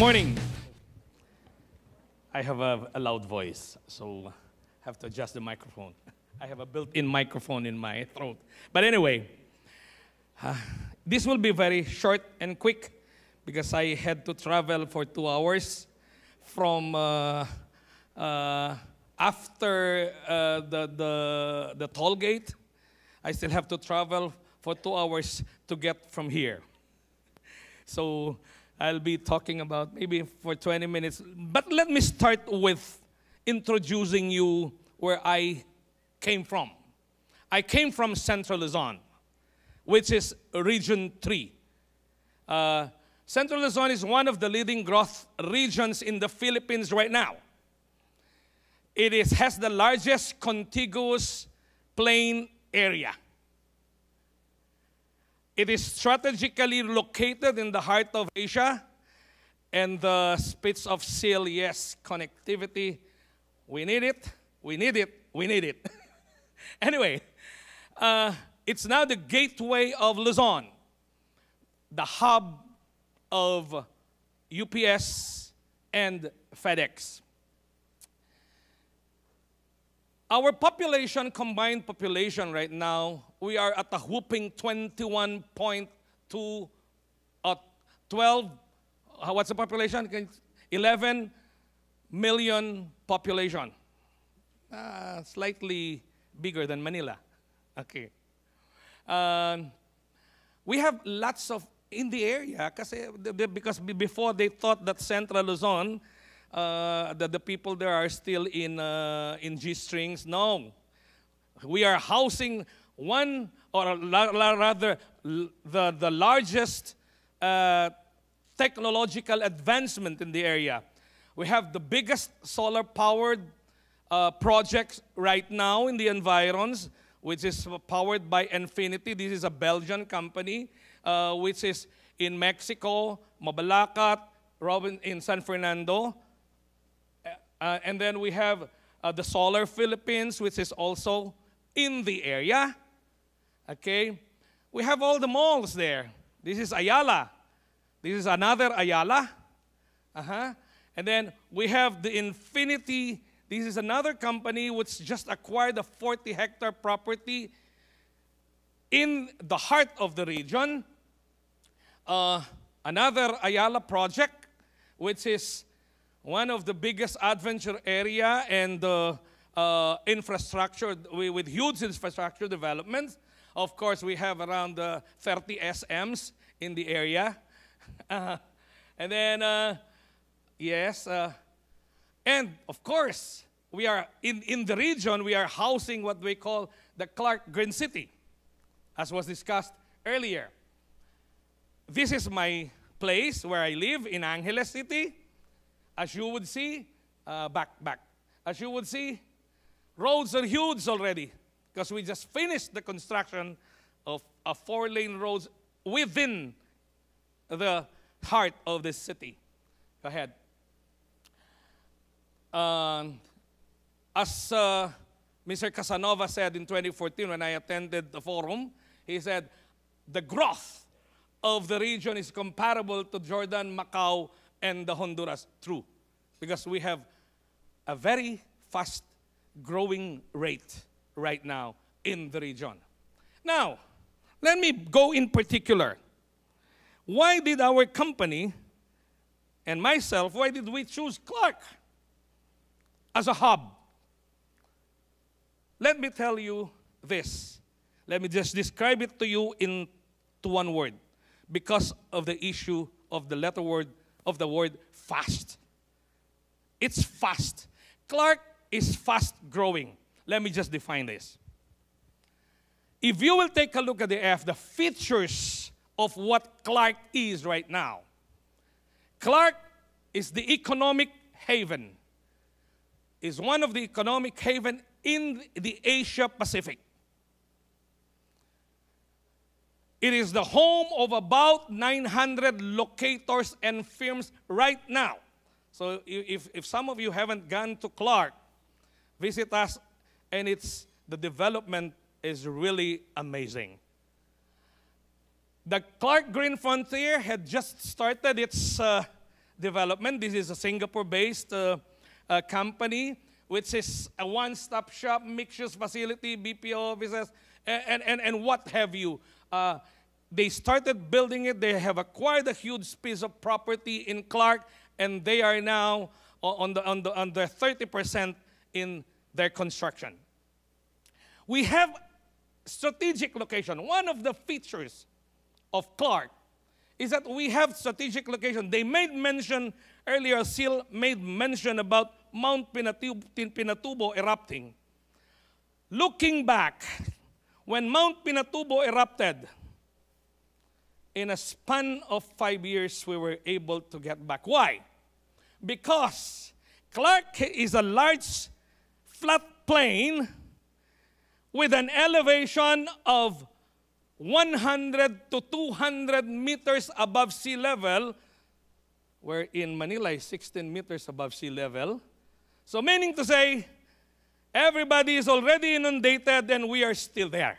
morning. I have a loud voice, so I have to adjust the microphone. I have a built-in microphone in my throat. But anyway, this will be very short and quick because I had to travel for 2 hours from after the toll gate. I still have to travel for 2 hours to get from here. So I'll be talking about maybe for 20 minutes. But let me start with introducing you where I came from. I came from Central Luzon, which is Region 3. Central Luzon is one of the leading growth regions in the Philippines right now. It has the largest contiguous plain area. It is strategically located in the heart of Asia and the Spits of Seal. Yes, connectivity. We need it. We need it. We need it. Anyway, it's now the gateway of Luzon, the hub of UPS and FedEx. Our population, combined population right now, we are at a whooping 21.2, 12, what's the population? 11 million population. Slightly bigger than Manila. Okay. We have lots of, in the area, because before they thought that Central Luzon, that the people there are still in G-strings. No. We are housing one, or rather, the largest technological advancement in the area. We have the biggest solar-powered project right now in the environs, which is powered by Infinity. This is a Belgian company, which is in Mexico, Mabalacat, in San Fernando. And then we have the Solar Philippines, which is also in the area. Okay? We have all the malls there. This is Ayala. This is another Ayala. And then we have the Infinity. This is another company which just acquired a 40-hectare property in the heart of the region. Another Ayala project, which is one of the biggest adventure area and infrastructure, with huge infrastructure developments. Of course, we have around 30 SMs in the area. And then, yes, and of course, we are in the region, we are housing what we call the Clark Green City, as was discussed earlier. This is my place where I live in Angeles City. As you would see, as you would see, roads are huge already because we just finished the construction of a 4-lane roads within the heart of this city. Go ahead. As Mr. Casanova said in 2014 when I attended the forum, he said, the growth of the region is comparable to Jordan, Macau, and the Honduras. True, because we have a very fast growing rate right now in the region. Now, let me go in particular. Why did our company and myself, why did we choose Clark as a hub? Let me tell you this. Let me just describe it to you in one word. Because of the issue of the letter word, of the word fast. It's fast. Clark is fast growing. Let me just define this. If you will take a look at the features of what Clark is right now. Clark is the economic haven. Is one of the economic haven in the Asia Pacific. It is the home of about 900 locators and firms right now. So if some of you haven't gone to Clark, visit us, and the development is really amazing. The Clark Green Frontier had just started its Development. This is a Singapore-based company, which is a one-stop shop, mixed-use facility, BPO offices, and what have you. They started building it. They have acquired a huge piece of property in Clark, and they are now on the 30% in their construction. We have strategic location. One of the features of Clark is that we have strategic location. They made mention earlier, Sil made mention about Mount Pinatubo erupting. Looking back, when Mount Pinatubo erupted, in a span of 5 years, we were able to get back. Why? Because Clark is a large flat plain with an elevation of 100 to 200 meters above sea level, where in Manila is 16 meters above sea level. So meaning to say, everybody is already inundated and we are still there.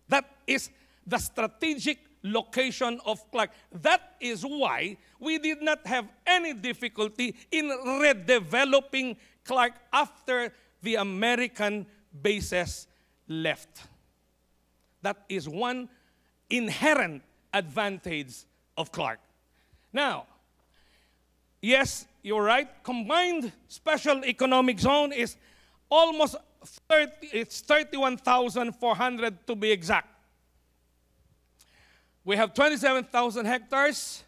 That is the strategic location of Clark. That is why we did not have any difficulty in redeveloping Clark after the American bases left. That is one inherent advantage of Clark. Now, yes, you're right. Combined special economic zone is almost 31,400 to be exact. We have 27,000 hectares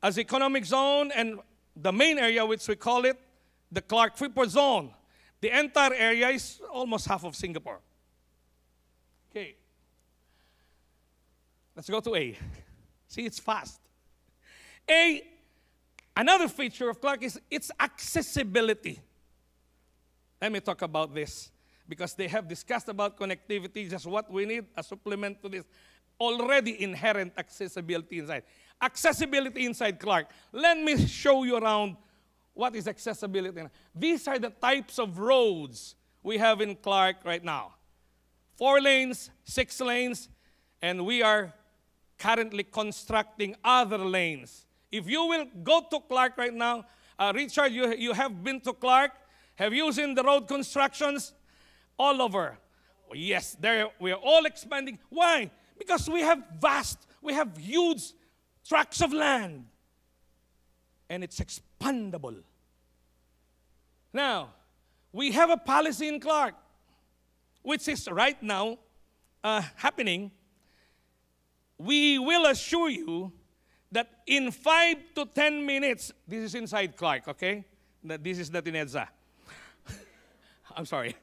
as economic zone, and the main area, which we call it, the Clark Freeport Zone. The entire area is almost half of Singapore. Okay. Let's go to A. See, it's fast. A, another feature of Clark is its accessibility. Let me talk about this, because they have discussed about connectivity, just what we need, a supplement to this. Already inherent accessibility inside. Accessibility inside Clark. Let me show you around what is accessibility. These are the types of roads we have in Clark right now. 4 lanes, 6 lanes, and we are currently constructing other lanes. If you will go to Clark right now, Richard, you have been to Clark. Have you seen the road constructions? All over. Yes, there we are all expanding. Why? Because we have huge tracts of land. And it's expandable. Now, we have a policy in Clark, which is right now happening. We will assure you that in 5 to 10 minutes, this is inside Clark, okay? This is not in EDSA. I'm sorry.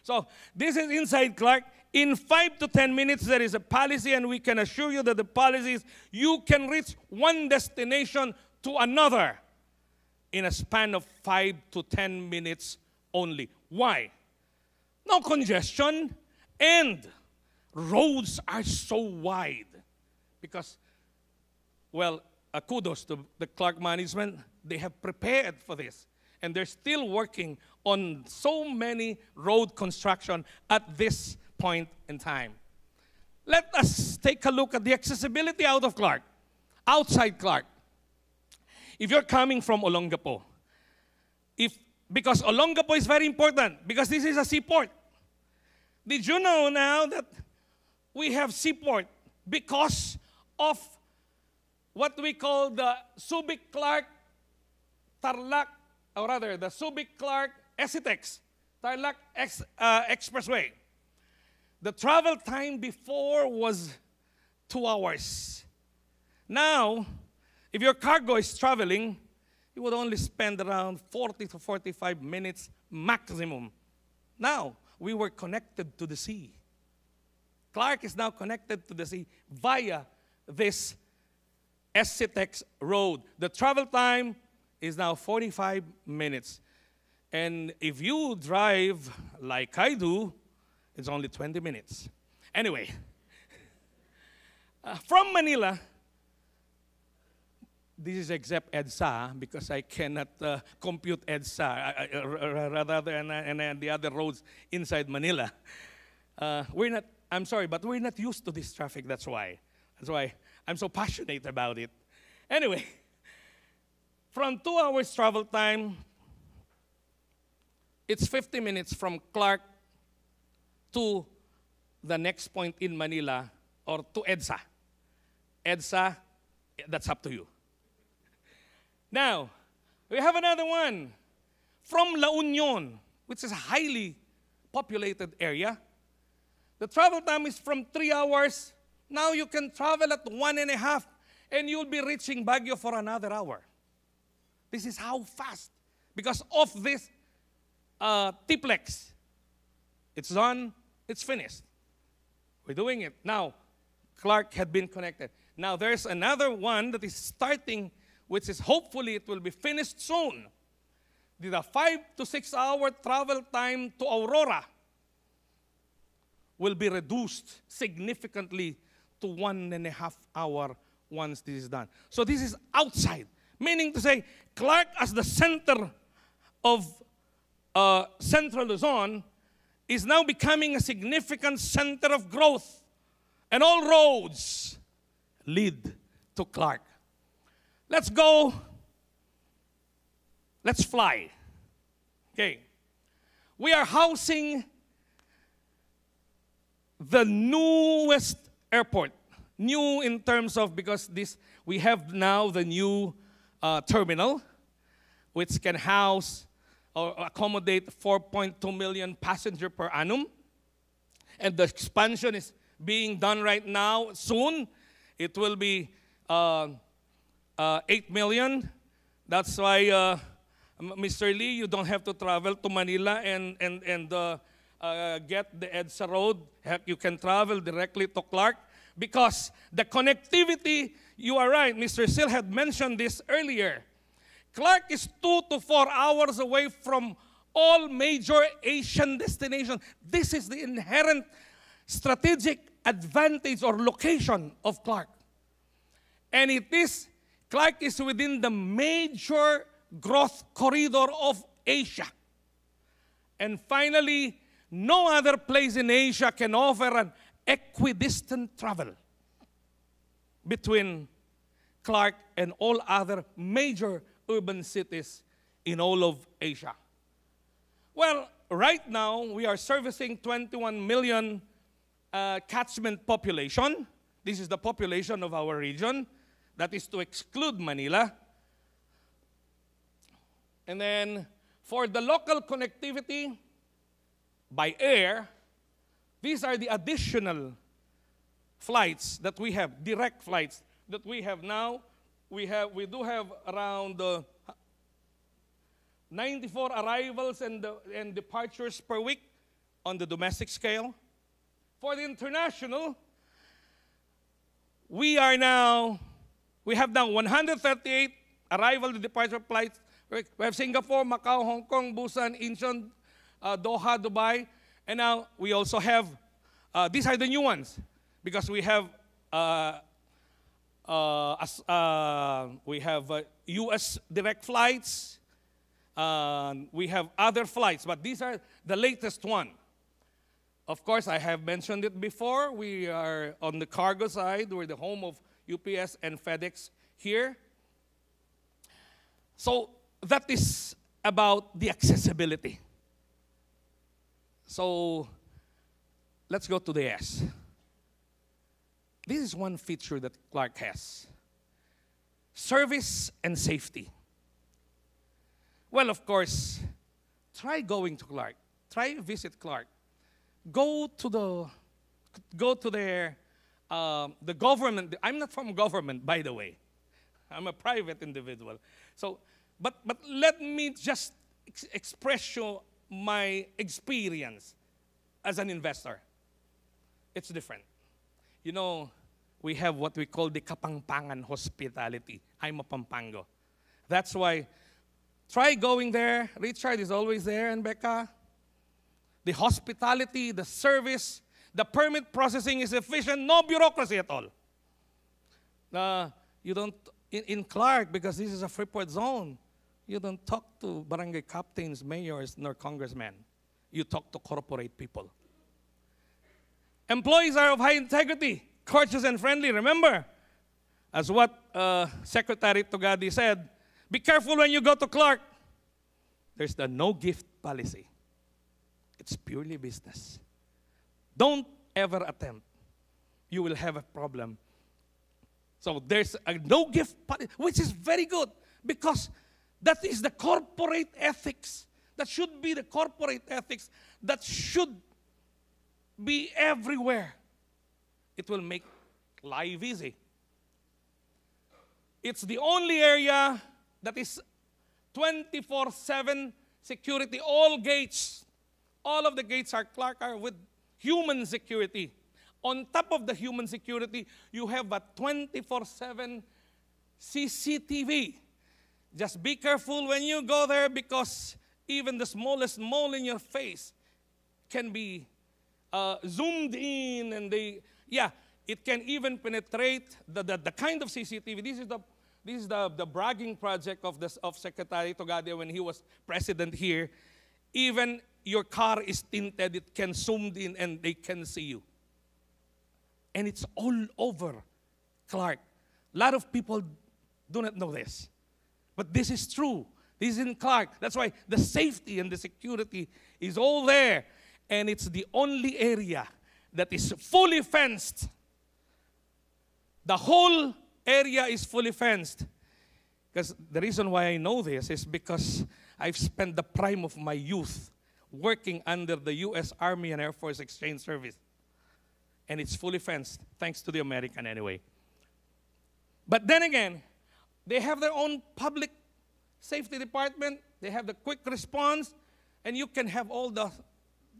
So this is inside Clark. In 5 to 10 minutes, there is a policy, and we can assure you that the policy is you can reach one destination to another in a span of 5 to 10 minutes only. Why? No congestion, and roads are so wide. Because, well, kudos to the Clark management. They have prepared for this. And they're still working on so many road construction at this point in time. Let us take a look at the accessibility out of Clark, outside Clark. If you're coming from Olongapo, because Olongapo is very important, because this is a seaport. Did you know now that we have seaport because of what we call the Subic-Clark Tarlac, or rather the Subic-Clark Esitex Tarlac Expressway. The travel time before was 2 hours. Now, if your cargo is traveling, you would only spend around 40 to 45 minutes maximum. Now, we were connected to the sea. Clark is now connected to the sea via this Esitex road. The travel time is now 45 minutes. And if you drive like I do, it's only 20 minutes. Anyway, from Manila, this is except EDSA, because I cannot compute EDSA rather than the other roads inside Manila. I'm sorry, but we're not used to this traffic, that's why. That's why I'm so passionate about it. Anyway, From 2 hours travel time, it's 50 minutes from Clark to the next point in Manila or to EDSA. EDSA, that's up to you. Now, we have another one from La Union, which is a highly populated area. The travel time is from 3 hours. Now you can travel at 1.5, and you'll be reaching Baguio for another hour. This is how fast. Because of this T-Plex. It's done, it's finished. We're doing it. Now, Clark had been connected. Now there's another one that is starting, which is hopefully it will be finished soon. The 5 to 6 hour travel time to Aurora will be reduced significantly to 1.5 hour once this is done. So this is outside, meaning to say Clark as the center of Central Luzon is now becoming a significant center of growth. And all roads lead to Clark. Let's go. Let's fly. Okay. We are housing the newest airport. New in terms of, because this, we have now the new terminal, which can house or accommodate 4.2 million passengers per annum. And the expansion is being done right now. Soon, it will be 8 million. That's why, Mr. Lee, you don't have to travel to Manila and get the EDSA road. Heck, you can travel directly to Clark because the connectivity, you are right, Mr. Sil had mentioned this earlier. Clark is 2 to 4 hours away from all major Asian destinations. This is the inherent strategic advantage or location of Clark. And Clark is within the major growth corridor of Asia. And finally, no other place in Asia can offer an equidistant travel between Clark and all other major urban cities in all of Asia. Well, right now, we are servicing 21 million catchment population. This is the population of our region. That is to exclude Manila. And then, for the local connectivity by air, these are the additional flights that we have, direct flights that we have now. We do have around 94 arrivals and departures per week on the domestic scale. For the international, we have now 138 arrival and departure flights. We have Singapore, Macau, Hong Kong, Busan, Incheon, Doha, Dubai, and now we also have, these are the new ones, because we have U.S. direct flights, we have other flights, but these are the latest one. Of course, I have mentioned it before, we are on the cargo side, we're the home of UPS and FedEx here. So that is about the accessibility. So let's go to the S. This is one feature that Clark has. Service and safety. Well, of course, try going to Clark. Try visit Clark. Go to the government. I'm not from government, by the way. I'm a private individual. So, but let me just express you my experience as an investor. It's different. You know, we have what we call the Kapampangan hospitality. I'm a Pampango. That's why, try going there. Richard is always there, and Becca. The hospitality, the service, the permit processing is efficient. No bureaucracy at all. You don't, in Clark, because this is a Freeport zone, you don't talk to barangay captains, mayors, nor congressmen. You talk to corporate people. Employees are of high integrity, courteous and friendly. Remember, as what Secretary Tugadi said, Be careful when you go to Clark. There's the no gift policy. It's purely business. Don't ever attempt. You will have a problem. So there's a no gift policy, which is very good because that is the corporate ethics. That should be the corporate ethics that should be everywhere. It will make life easy. It's the only area that is 24/7 security. All gates, all of the gates are Clark are with human security. On top of the human security, you have a 24/7 CCTV. Just be careful when you go there because even the smallest mole in your face can be zoomed in, and it can even penetrate the kind of CCTV. This is the bragging project of Secretary Togadia when he was president here. Even your car is tinted, it can zoom in and they can see you. And it's all over Clark. A lot of people do not know this. But this is true. This is in Clark. That's why the safety and the security is all there. And it's the only area that is fully fenced. The whole area is fully fenced. Because the reason why I know this is because I've spent the prime of my youth working under the U.S. Army and Air Force Exchange Service. And it's fully fenced, thanks to the American anyway. But then again, they have their own public safety department. They have the quick response. And you can have all the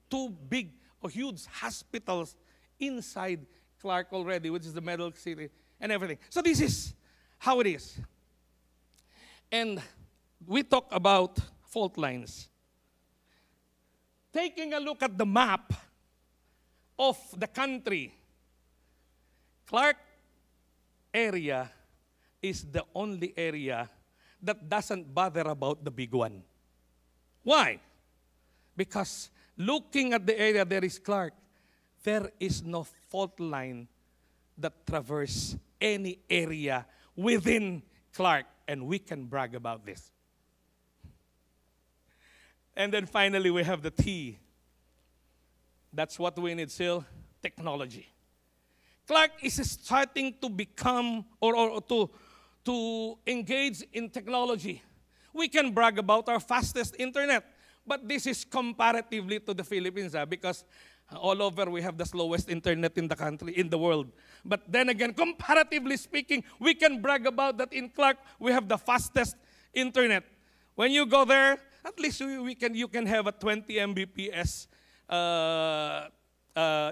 two big or huge hospitals inside Clark already, which is the Medical City and everything. So this is how it is. And we talk about fault lines. Taking a look at the map of the country, Clark area is the only area that doesn't bother about the big one. Why? Because looking at the area there is Clark, there is no fault line that traverses any area within Clark, and we can brag about this. And then finally, we have the T. That's what we need still, technology. Clark is starting to become or to engage in technology. We can brag about our fastest internet, but this is comparatively to the Philippines because all over we have the slowest internet in the country, in the world. But then again, comparatively speaking, we can brag about that in Clark, we have the fastest internet. When you go there, at least you can have a 20 Mbps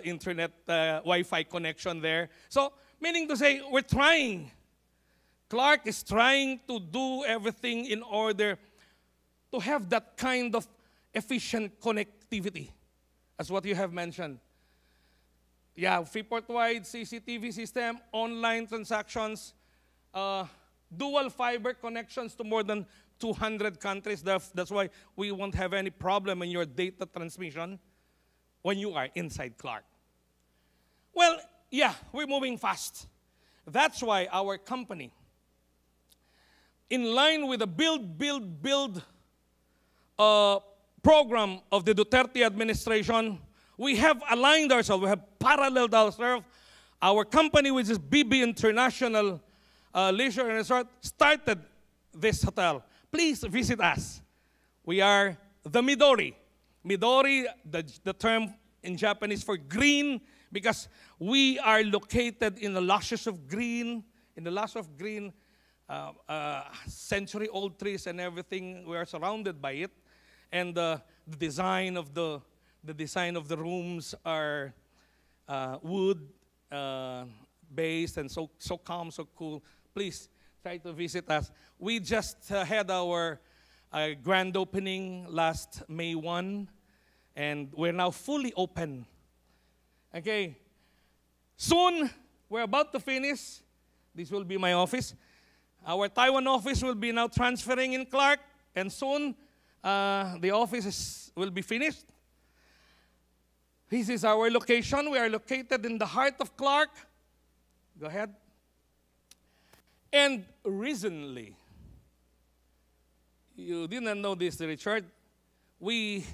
internet Wi-Fi connection there. So, meaning to say, we're trying. Clark is trying to do everything in order to have that kind of efficient connectivity, as what you have mentioned. Yeah, Freeport-wide CCTV system, online transactions, dual fiber connections to more than 200 countries. That's why we won't have any problem in your data transmission when you are inside Clark. Well, yeah, we're moving fast. That's why our company, in line with the build program of the Duterte administration, we have aligned ourselves, we have paralleled ourselves. Our company, which is BB International Leisure and Resort, started this hotel. Please visit us. We are the Midori. Midori, the term in Japanese for green, because we are located in the luscious of green, century-old trees and everything. We are surrounded by it, and the design of the rooms are wood based and so calm, so cool. Please try to visit us. We just had our grand opening last May 1, and we're now fully open. Okay, soon we're about to finish. This will be my office. Our Taiwan office will be now transferring in Clark, and soon the office will be finished. This is our location. We are located in the heart of Clark. Go ahead. And recently, you didn't know this, Richard. We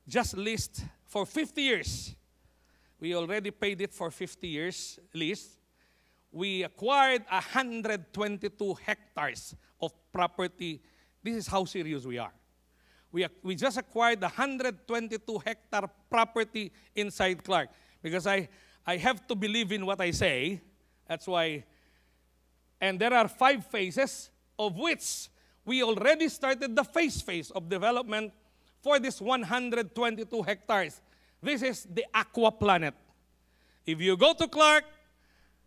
just leased for 50 years. We already paid it for 50 years lease. We acquired 122 hectares of property. This is how serious we are. We just acquired 122 hectare property inside Clark. Because I have to believe in what I say. That's why. And there are 5 phases, of which we already started the phase of development for this 122 hectares. This is the Aqua Planet. If you go to Clark,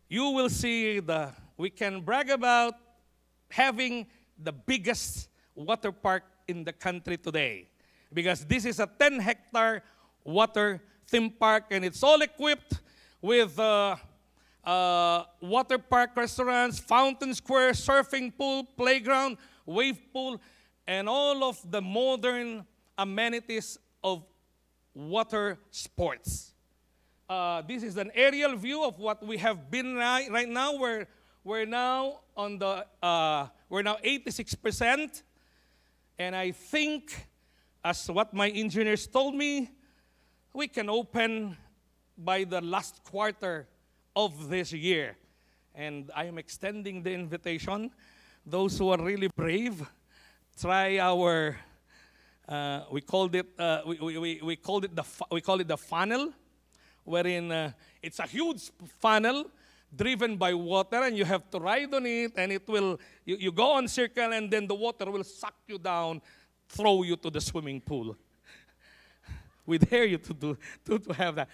you will see we can brag about having the biggest water park in the country today. Because this is a 10-hectare water theme park, and it's all equipped with water park restaurants, fountain square, surfing pool, playground, wave pool, and all of the modern amenities of water sports. This is an aerial view of what we have been right now. We're now on the we're now 86%, and I think, as what my engineers told me, we can open by the last quarter of this year. And I am extending the invitation. Those who are really brave, try our we call it the funnel, wherein it's a huge funnel driven by water, and you have to ride on it, and it will you go on circle, and then the water will suck you down, throw you to the swimming pool. We dare you to have that.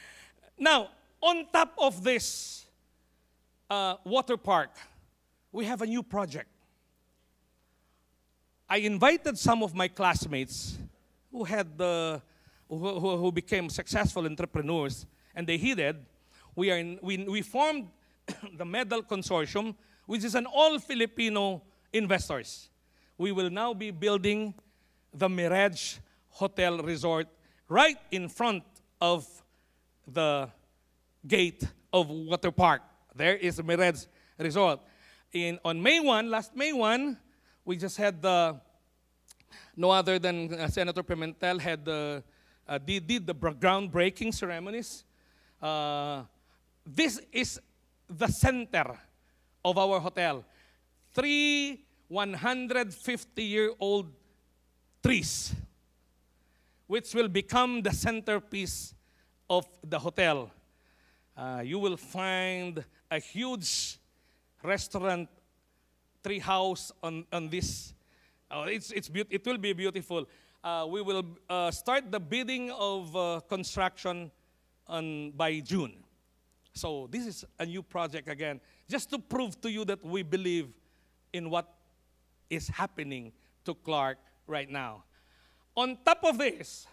Now, on top of this water park, we have a new project. I invited some of my classmates who who became successful entrepreneurs, and they heeded. We formed the Medal Consortium, which is an all-Filipino investors. We will now be building the Mirage Hotel Resort right in front of the gate of water park. There is the Mirage Resort. On May 1, last May 1, we just had no other than Senator Pimentel did the groundbreaking ceremonies. This is the center of our hotel. 3 150-year-old trees, which will become the centerpiece of the hotel. You will find a huge restaurant tree house on this. It will be beautiful. We will start the bidding of construction by June. So this is a new project again, just to prove to you that we believe in what is happening to Clark right now. On top of this,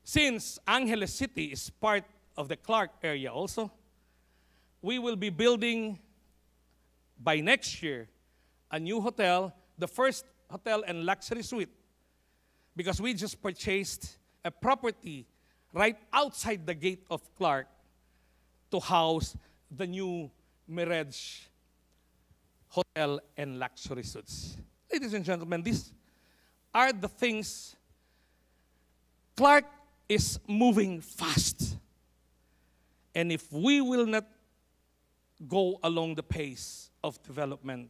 since Angeles City is part of the Clark area also, we will be building by next year a new hotel, the first hotel and luxury suite, because we just purchased a property right outside the gate of Clark to house the new Mirage Hotel and luxury suites. Ladies and gentlemen, these are the things. Clark is moving fast. And if we will not go along the pace of development,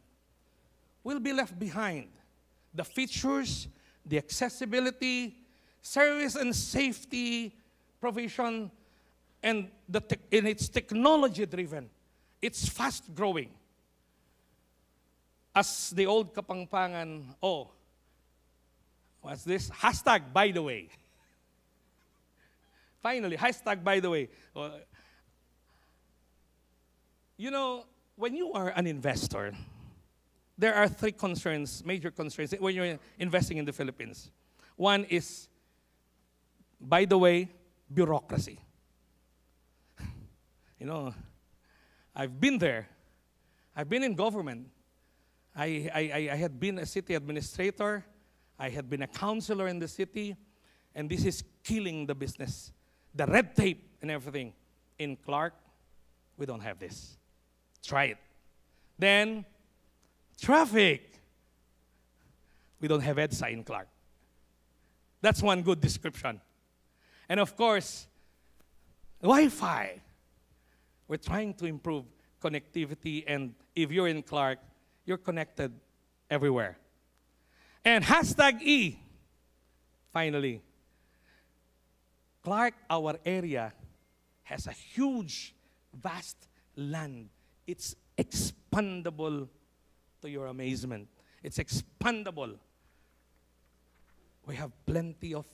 we'll be left behind. The features, the accessibility, service and safety provision, and it's technology-driven. It's fast-growing. As the old Kapampangan, what's this? Hashtag, by the way. Finally, hashtag, by the way. You know, when you are an investor, there are 3 concerns, major concerns, when you're investing in the Philippines. One is, by the way, bureaucracy. You know, I've been there. I've been in government. I had been a city administrator. I had been a councilor in the city. And this is killing the business. The red tape and everything. In Clark, we don't have this. Try it. Then, Traffic. We don't have EDSA in Clark. That's one good description. And of course, Wi-Fi. We're trying to improve connectivity, and if you're in Clark, you're connected everywhere. And #E, finally. Clark, our area, has a huge, vast land. It's expandable to your amazement. It's expandable. We have plenty of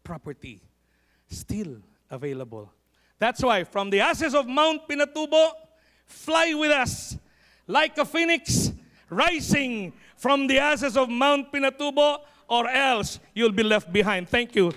property still available. That's why from the ashes of Mount Pinatubo, fly with us like a phoenix rising from the ashes of Mount Pinatubo, or else you'll be left behind. Thank you.